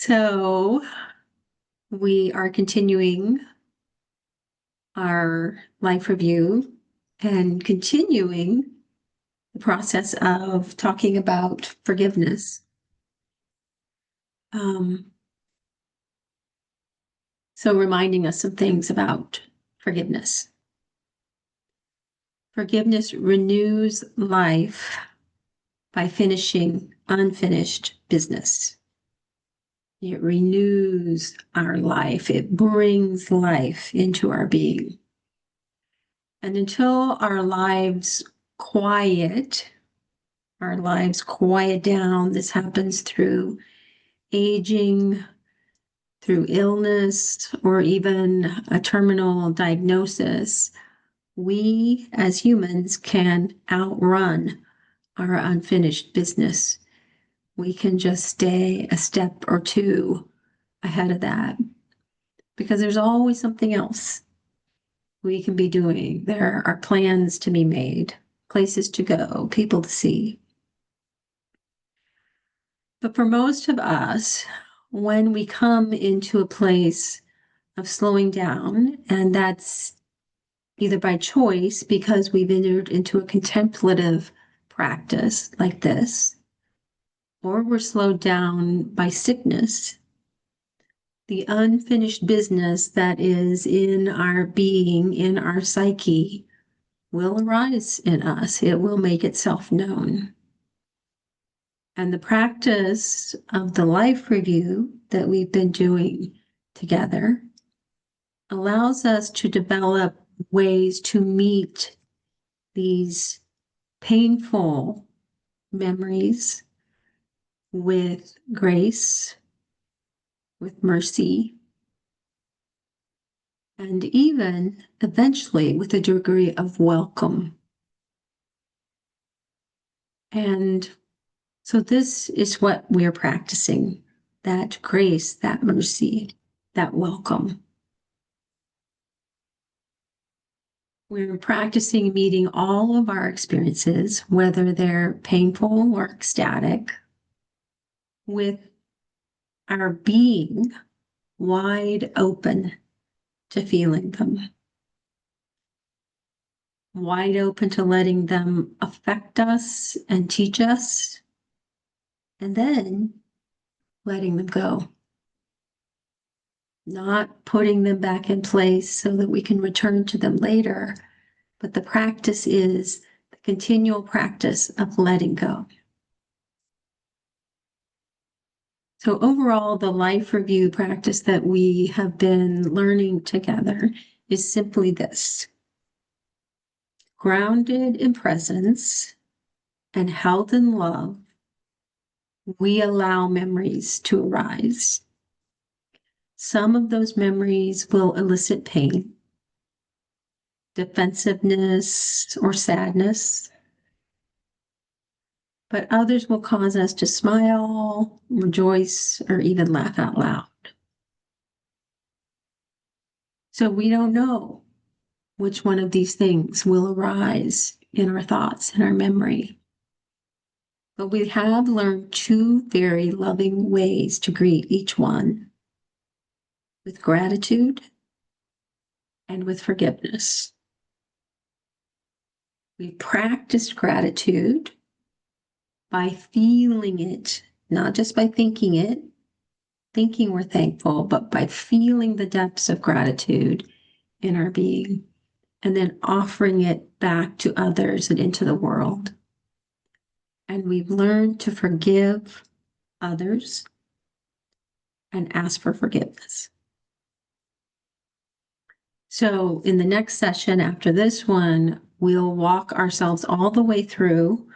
So we are continuing our life review and continuing the process of talking about forgiveness. So reminding us some things about forgiveness. Forgiveness renews life by finishing unfinished business. It renews our life. It brings life into our being. And until our lives quiet down, this happens through aging, through illness, or even a terminal diagnosis, we as humans can outrun our unfinished business. We can just stay a step or two ahead of that because there's always something else we can be doing. There are plans to be made, places to go, people to see. But for most of us, when we come into a place of slowing down, and that's either by choice because we've entered into a contemplative practice like this, or we're slowed down by sickness, the unfinished business that is in our being, in our psyche, will arise in us. It will make itself known. And the practice of the life review that we've been doing together allows us to develop ways to meet these painful memories with grace, with mercy, and even eventually with a degree of welcome. And so this is what we're practicing, that grace, that mercy, that welcome. We're practicing meeting all of our experiences, whether they're painful or ecstatic, with our being wide open to feeling them, wide open to letting them affect us and teach us, and then letting them go. Not putting them back in place so that we can return to them later, but the practice is the continual practice of letting go. So overall, the life review practice that we have been learning together is simply this: grounded in presence and held in love, we allow memories to arise. Some of those memories will elicit pain, defensiveness, or sadness, but others will cause us to smile, rejoice, or even laugh out loud. So we don't know which one of these things will arise in our thoughts and our memory. But we have learned two very loving ways to greet each one: with gratitude and with forgiveness. We practiced gratitude by feeling it, not just by thinking it, thinking we're thankful, but by feeling the depths of gratitude in our being, and then offering it back to others and into the world. And we've learned to forgive others and ask for forgiveness. So in the next session after this one, we'll walk ourselves all the way through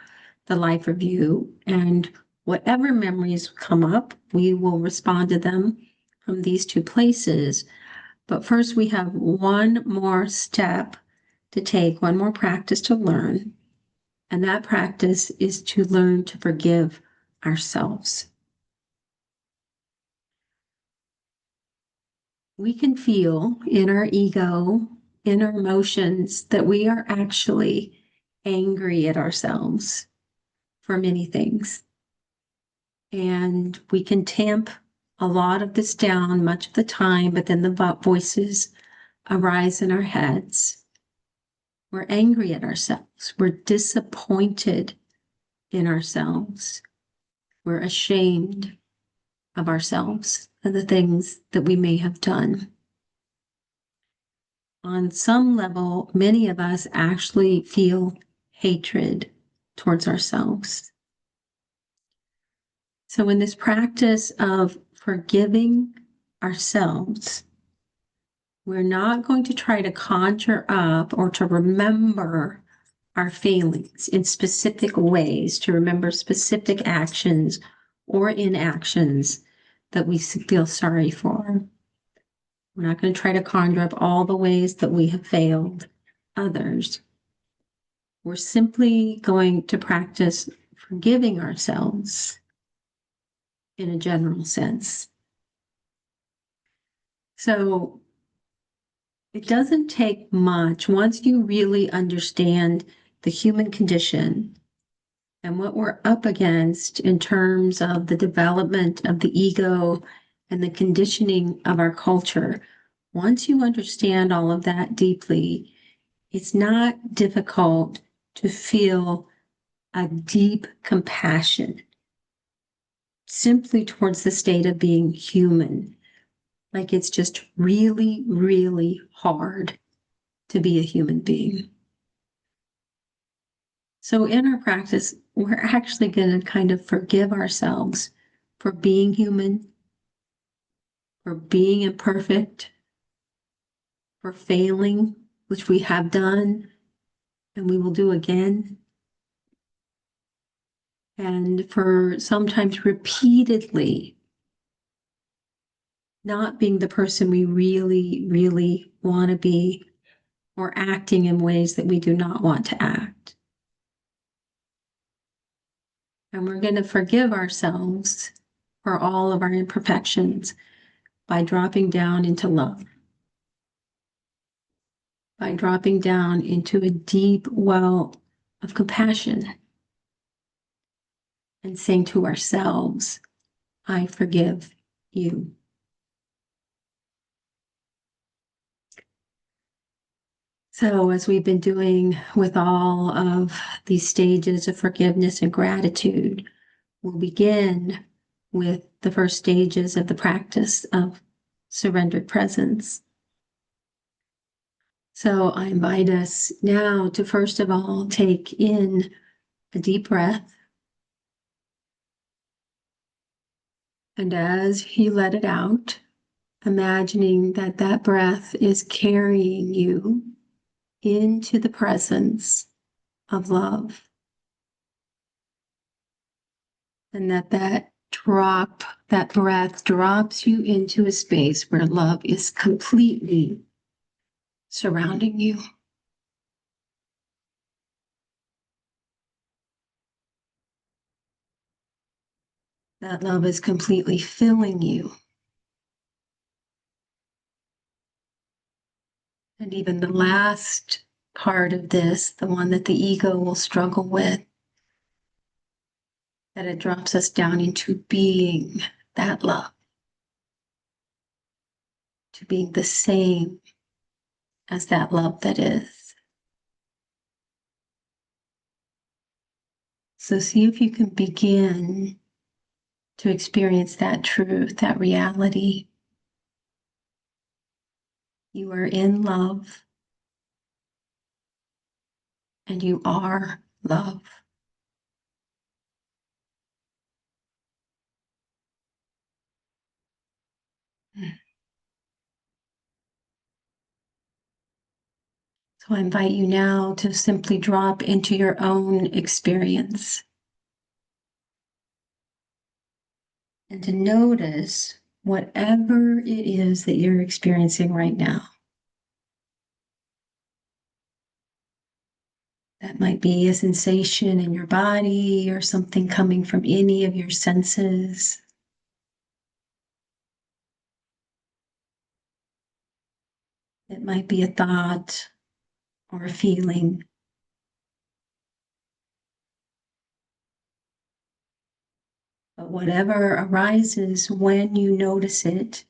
the life review, and whatever memories come up, we will respond to them from these two places. But first, we have one more step to take, one more practice to learn, and that practice is to learn to forgive ourselves. We can feel in our ego, in our emotions, that we are actually angry at ourselves for many things. And we can tamp a lot of this down much of the time, but then the voices arise in our heads. We're angry at ourselves. We're disappointed in ourselves. We're ashamed of ourselves and the things that we may have done. On some level, many of us actually feel hatred towards ourselves. So in this practice of forgiving ourselves, we're not going to try to conjure up or to remember our feelings in specific ways, to remember specific actions or inactions that we feel sorry for. We're not going to try to conjure up all the ways that we have failed others. We're simply going to practice forgiving ourselves in a general sense. So it doesn't take much once you really understand the human condition and what we're up against in terms of the development of the ego and the conditioning of our culture. Once you understand all of that deeply, it's not difficult to feel a deep compassion simply towards the state of being human. Like it's just really, really hard to be a human being. So in our practice, we're actually going to kind of forgive ourselves for being human, for being imperfect, for failing, which we have done and we will do again, and for sometimes repeatedly not being the person we really, really want to be, or acting in ways that we do not want to act. And we're going to forgive ourselves for all of our imperfections by dropping down into love, by dropping down into a deep well of compassion and saying to ourselves, I forgive you. So, as we've been doing with all of these stages of forgiveness and gratitude, we'll begin with the first stages of the practice of surrendered presence. So, I invite us now to first of all take in a deep breath. And as you let it out, imagining that that breath is carrying you into the presence of love. And that breath drops you into a space where love is completely surrounding you. That love is completely filling you. And even the last part of this, the one that the ego will struggle with, that it drops us down into being that love, to being the same as that love that is. So see if you can begin to experience that truth, that reality. You are in love, and you are love. So I invite you now to simply drop into your own experience and to notice whatever it is that you're experiencing right now. That might be a sensation in your body or something coming from any of your senses. It might be a thought or a feeling. But whatever arises when you notice it,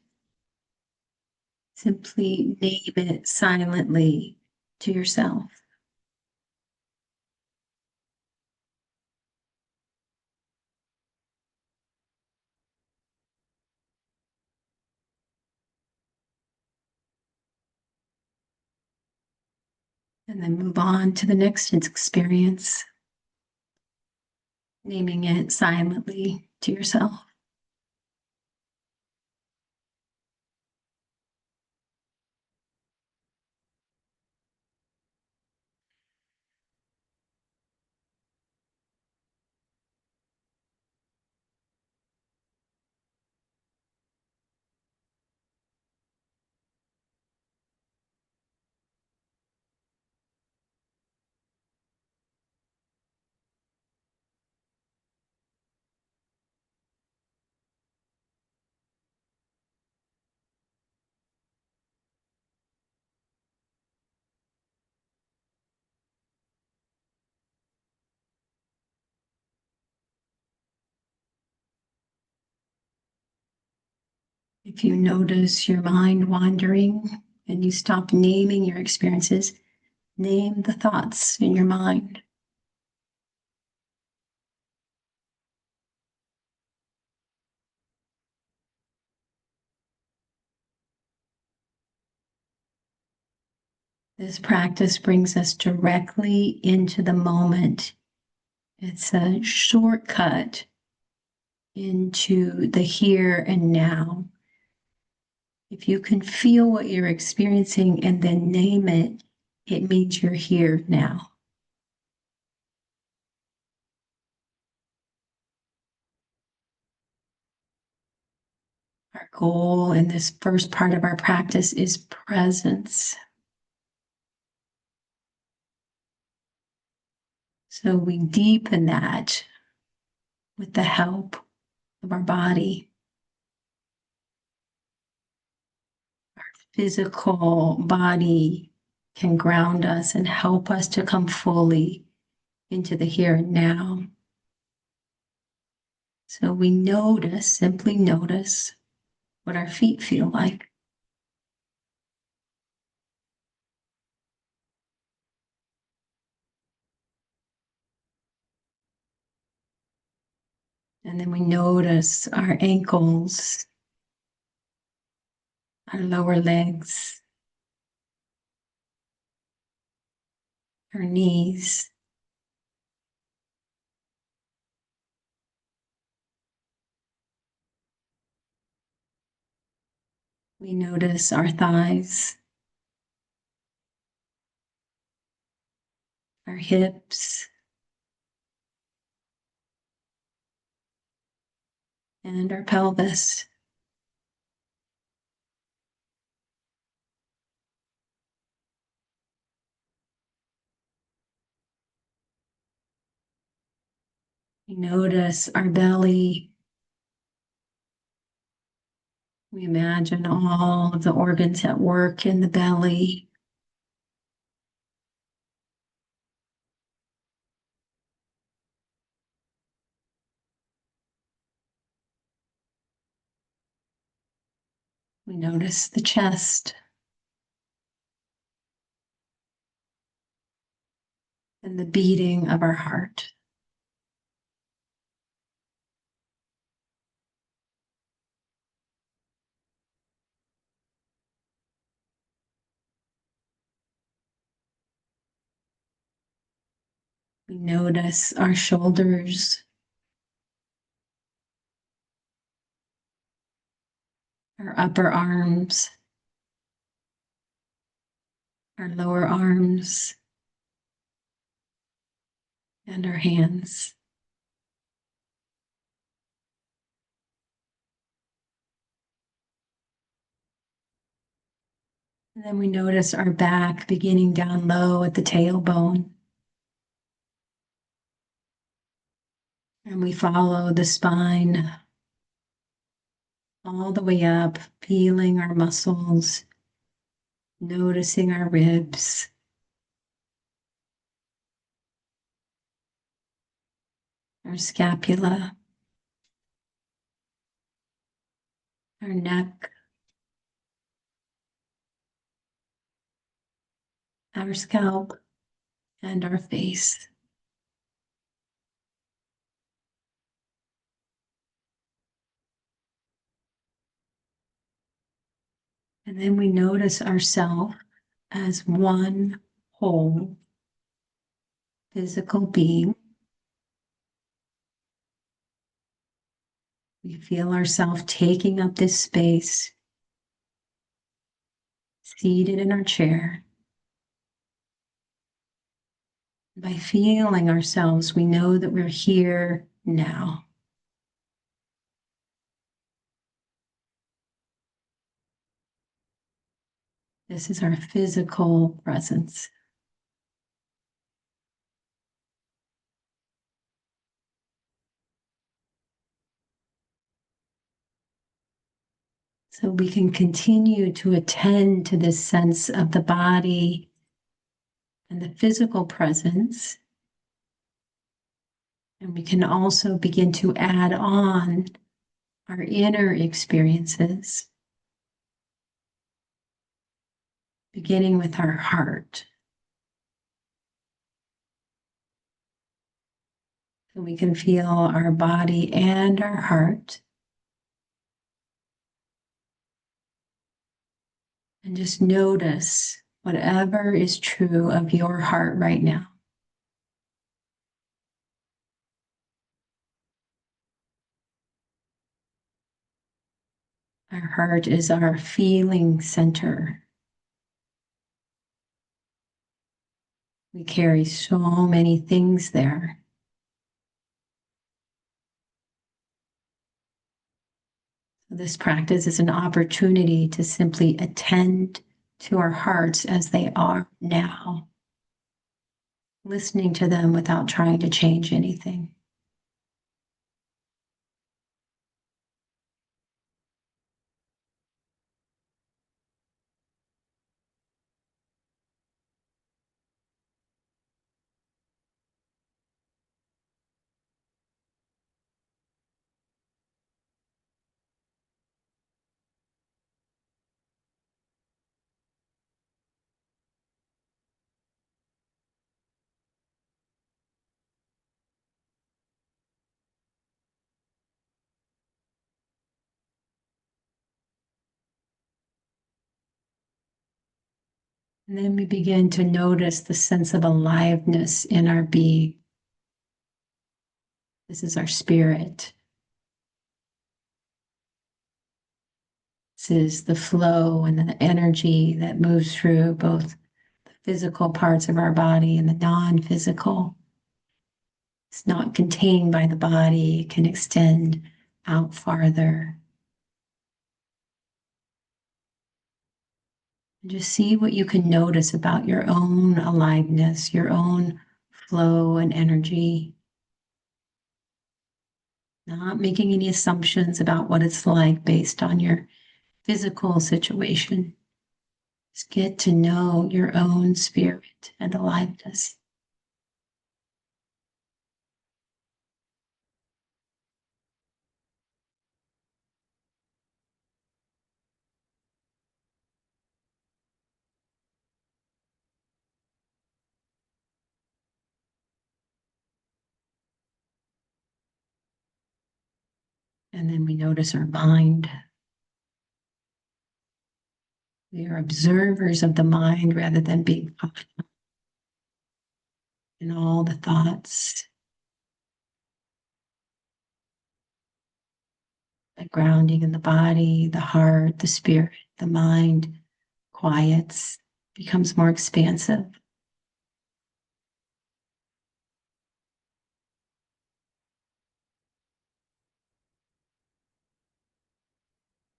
simply name it silently to yourself. And then move on to the next experience, naming it silently to yourself. If you notice your mind wandering and you stop naming your experiences, name the thoughts in your mind. This practice brings us directly into the moment. It's a shortcut into the here and now. If you can feel what you're experiencing and then name it, it means you're here now. Our goal in this first part of our practice is presence. So we deepen that with the help of our body. Our physical body can ground us and help us to come fully into the here and now. So we notice, simply notice what our feet feel like. And then we notice our ankles, our lower legs, our knees. We notice our thighs, our hips, and our pelvis. We notice our belly. We imagine all of the organs at work in the belly. We notice the chest and the beating of our heart. We notice our shoulders, our upper arms, our lower arms, and our hands. And then we notice our back beginning down low at the tailbone. And we follow the spine all the way up, feeling our muscles, noticing our ribs. Our scapula, our neck, our scalp, and our face. And then we notice ourselves as one whole physical being. We feel ourselves taking up this space, seated in our chair. By feeling ourselves, we know that we're here now. This is our physical presence. So we can continue to attend to this sense of the body and the physical presence. And we can also begin to add on our inner experiences, beginning with our heart. So we can feel our body and our heart. And just notice whatever is true of your heart right now. Our heart is our feeling center. We carry so many things there. This practice is an opportunity to simply attend to our hearts as they are now, listening to them without trying to change anything. And then we begin to notice the sense of aliveness in our being. This is our spirit. This is the flow and the energy that moves through both the physical parts of our body and the non-physical. It's not contained by the body, it can extend out farther. And just see what you can notice about your own aliveness, your own flow and energy. Not making any assumptions about what it's like based on your physical situation. Just get to know your own spirit and aliveness. And then we notice our mind. We are observers of the mind rather than being caught up in all the thoughts. The grounding in the body, the heart, the spirit, the mind quiets, becomes more expansive.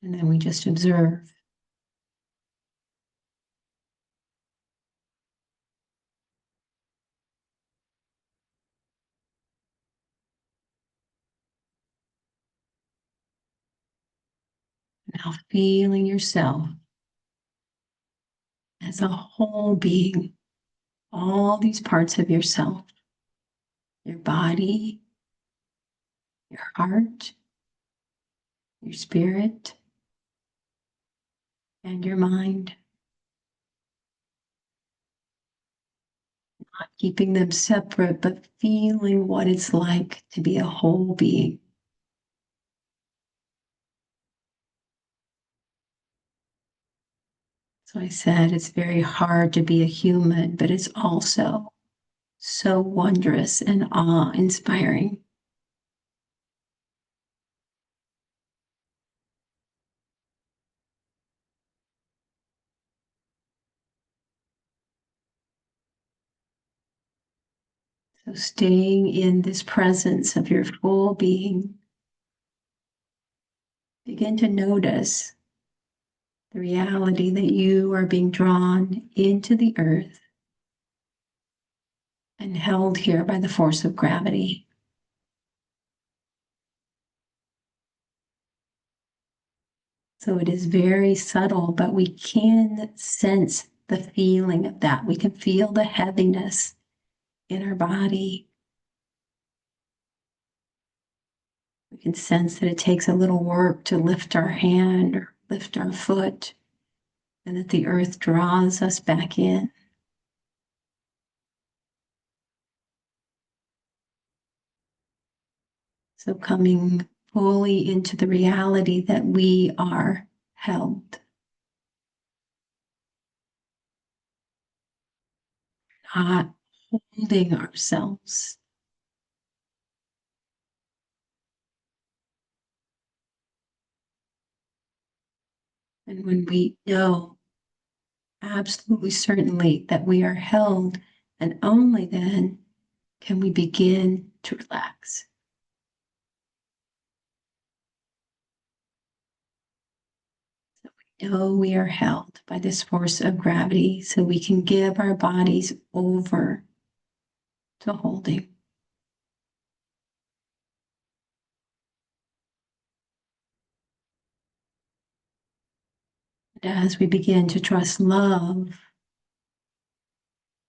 And then we just observe. Now feeling yourself as a whole being, all these parts of yourself, your body, your heart, your spirit, and your mind, not keeping them separate, but feeling what it's like to be a whole being. So I said it's very hard to be a human, but it's also so wondrous and awe-inspiring. So staying in this presence of your full being, begin to notice the reality that you are being drawn into the earth and held here by the force of gravity. So it is very subtle, but we can sense the feeling of that. We can feel the heaviness in our body. We can sense that it takes a little work to lift our hand or lift our foot, and that the earth draws us back in. So coming fully into the reality that we are held, not holding ourselves. And when we know absolutely certainly that we are held, and only then can we begin to relax. So we know we are held by this force of gravity, so we can give our bodies over to holding. And as we begin to trust love,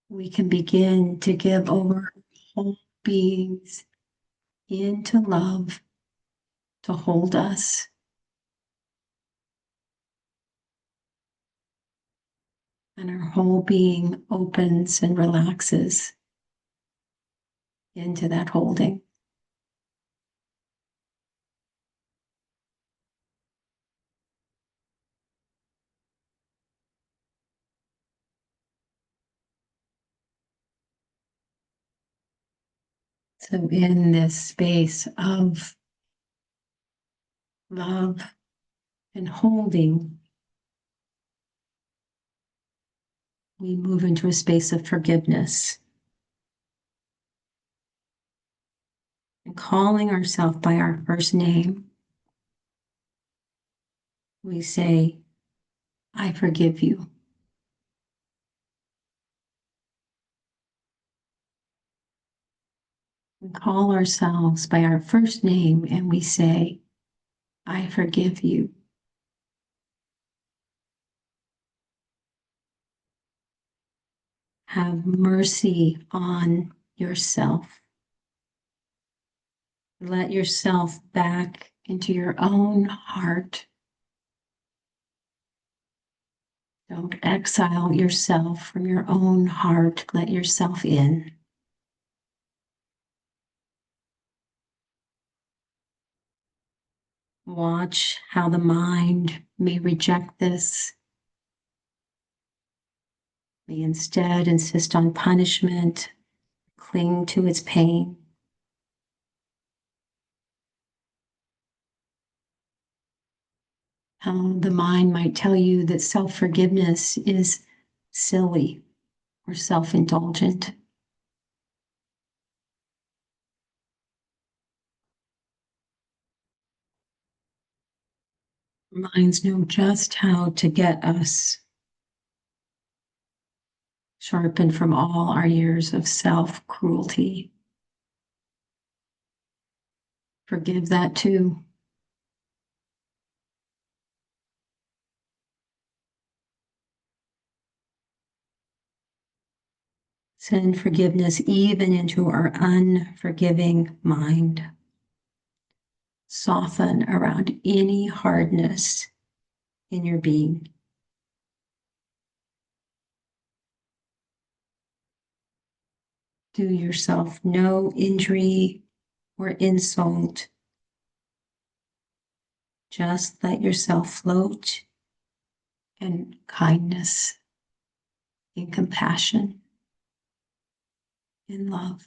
we can begin to give over whole beings into love to hold us. And our whole being opens and relaxes into that holding. So in this space of love and holding, we move into a space of forgiveness and calling ourselves by our first name. We say, I forgive you. We call ourselves by our first name and we say, I forgive you. Have mercy on yourself. Let yourself back into your own heart. Don't exile yourself from your own heart. Let yourself in. Watch how the mind may reject this, may instead insist on punishment, cling to its pain. How the mind might tell you that self-forgiveness is silly or self-indulgent. Minds know just how to get us sharpened from all our years of self-cruelty. Forgive that too. Send forgiveness even into our unforgiving mind. Soften around any hardness in your being. Do yourself no injury or insult. Just let yourself float in kindness, in compassion, in love.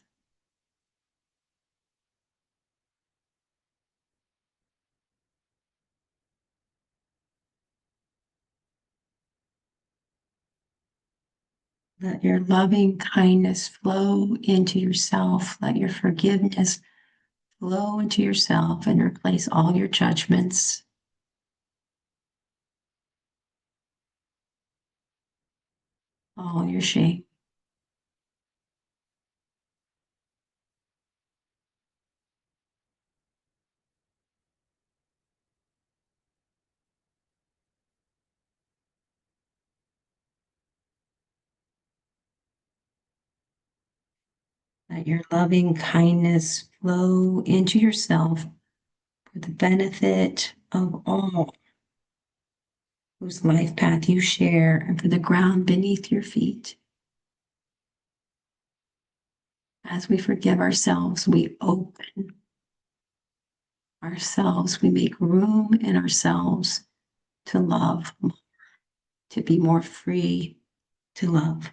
Let your loving kindness flow into yourself. Let your forgiveness flow into yourself and replace all your judgments, all your shame. Let your loving kindness flow into yourself for the benefit of all whose life path you share and for the ground beneath your feet. As we forgive ourselves, we open ourselves, we make room in ourselves to love, to be more free to love.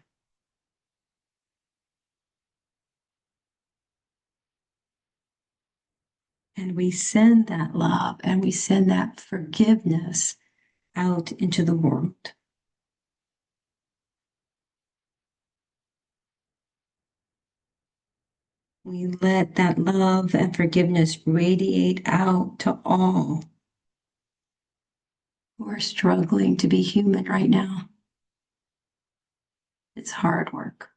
And we send that love and we send that forgiveness out into the world. We let that love and forgiveness radiate out to all who are struggling to be human right now. It's hard work.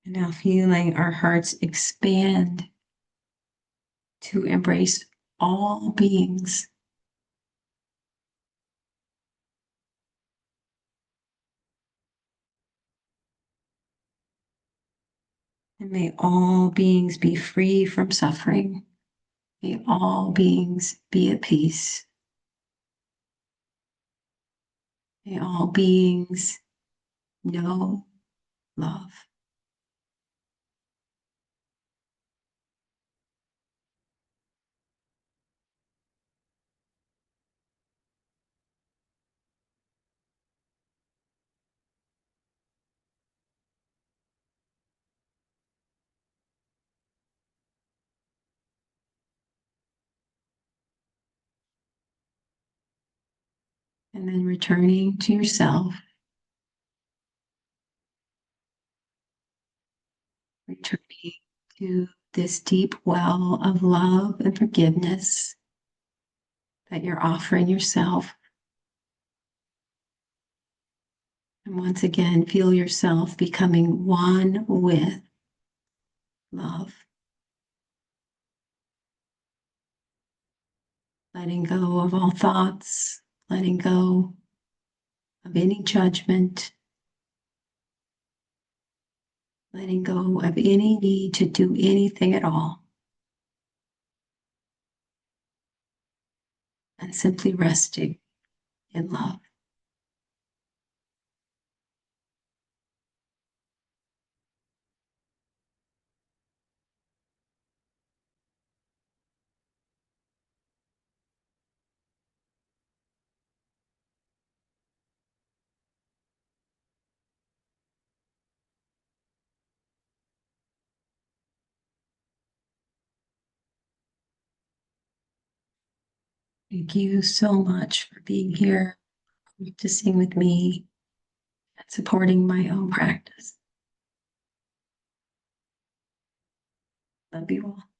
And now feeling our hearts expand to embrace all beings. And may all beings be free from suffering. May all beings be at peace. May all beings know love. And then returning to yourself, returning to this deep well of love and forgiveness that you're offering yourself. And once again, feel yourself becoming one with love. Letting go of all thoughts, letting go of any judgment, letting go of any need to do anything at all, and simply resting in love. Thank you so much for being here, practicing with me, and supporting my own practice. Love you all.